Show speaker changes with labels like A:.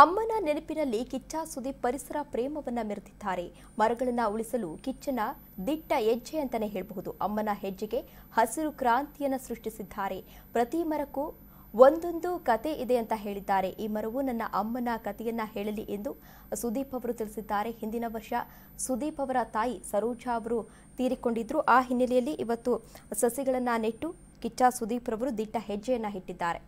A: ಅಮ್ಮನ ನೆನಪಿನಲ್ಲಿ ಕಿಚ್ಚ ಸುದೀಪ್ ಪರಿಸರ ಪ್ರೇಮವನ್ನ ಮೆರೆದಿದ್ದಾರೆ. ಮರಗಳನ್ನು ಉಳಿಸಲು ಕಿಚ್ಚನ ದಿಟ್ಟ ಹೆಜ್ಜೆ ಅಂತಾನೆ ಹೇಳಬಹುದು. ಅಮ್ಮನ ಹೆಜ್ಜೆಗೆ ಹಸಿರು ಕ್ರಾಂತಿಯನ್ನು ಸೃಷ್ಟಿಸಿದ್ದಾರೆ. ಪ್ರತಿ ಮರಕ್ಕೂ ಒಂದೊಂದು ಕತೆ ಇದೆ ಅಂತ ಹೇಳಿದ್ದಾರೆ. ಈ ಮರವು ನನ್ನ ಅಮ್ಮನ ಕಥೆಯನ್ನ ಹೇಳಲಿ ಎಂದು ಸುದೀಪ್ ಅವರು ತಿಳಿಸಿದ್ದಾರೆ. ಹಿಂದಿನ ವರ್ಷ ಸುದೀಪ್ ಅವರ ತಾಯಿ ಸರೋಜಾ ಅವರು ತೀರಿಕೊಂಡಿದ್ರು. ಆ ಹಿನ್ನೆಲೆಯಲ್ಲಿ ಇವತ್ತು ಸಸಿಗಳನ್ನು ನೆಟ್ಟು ಕಿಚ್ಚ ಸುದೀಪ್ ಅವರು ದಿಟ್ಟ ಹೆಜ್ಜೆಯನ್ನ ಇಟ್ಟಿದ್ದಾರೆ.